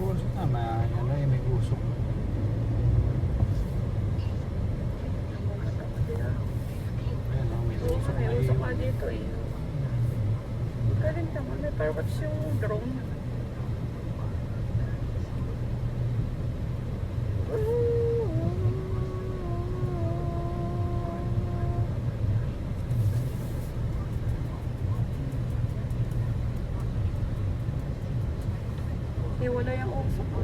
usok na, ano yung may usok. Ayan o, may usok na May usok iyo. nga dito eh. Galing naman. May parwats yung drone. Eh, wala yung usok ko.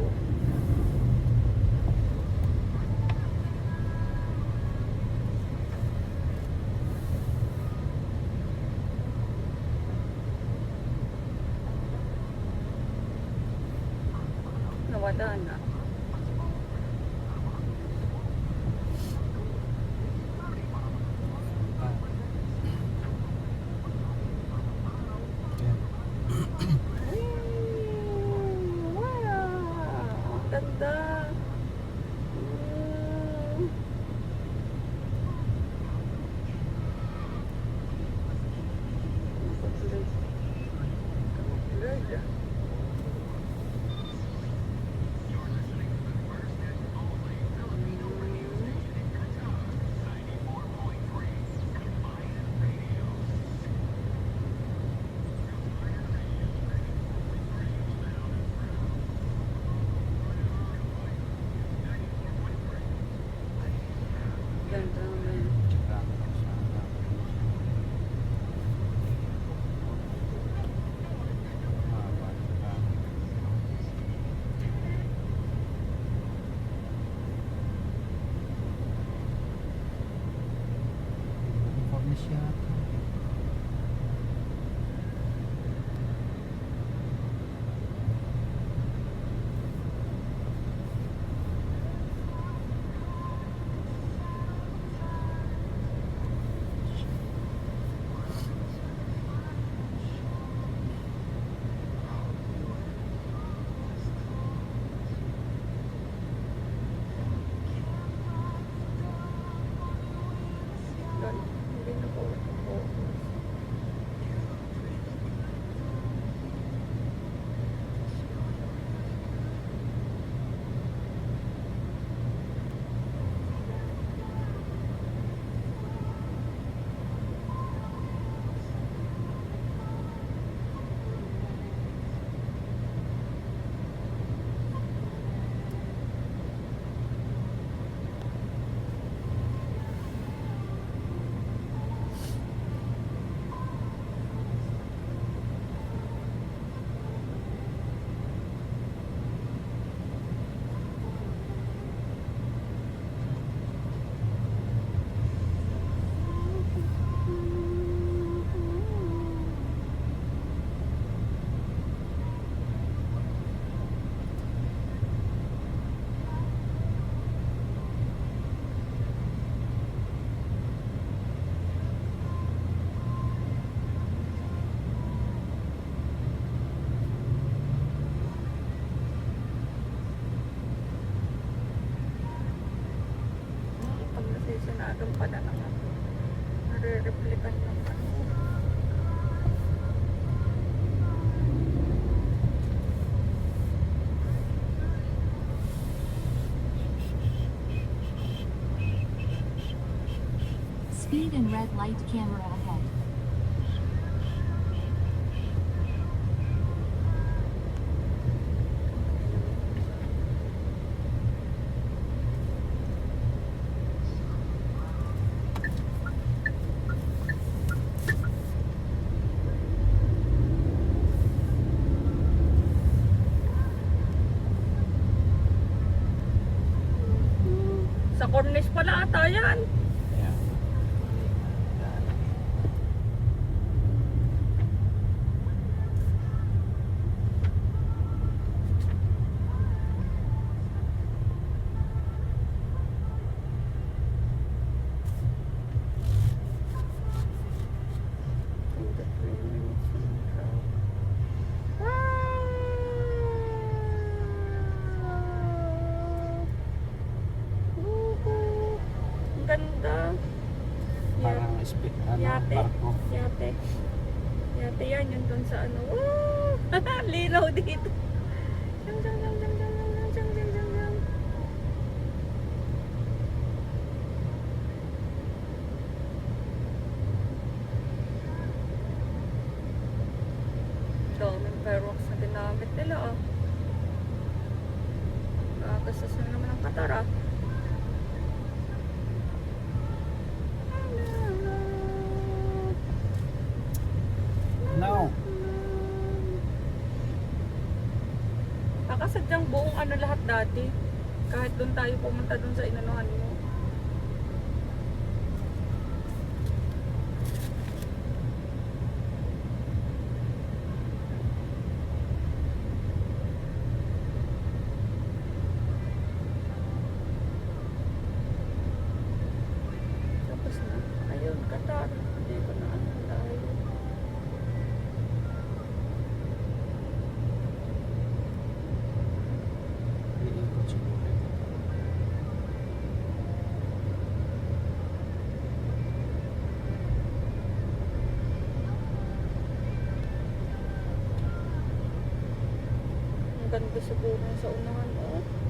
Nawala na. Ah. Ayan. Wow! Ang ganda! Good. Ganda naman. Hindi na po. Pag nasisinadong pala naman, nare-replikan ng ano. Speed and red light camera ahead. Sa cornice pala ata yan. Ayan. Parang Yate. barko. Yate. Yate yan, yun dun sa ano. Wow! Linaw dito. Dang, dang, dang, dang. fireworks na ginamit nila ah. Gagastos na naman ang katara. No. Nakasadyang buong ano lahat dati. Kahit doon tayo pumunta doon sa inanuhan mo. Tapos na. Ayun, Qatar. Hindi ko na ano dahil. Iikot siguro ito. Ang ganda siguro sa unahan. Oh.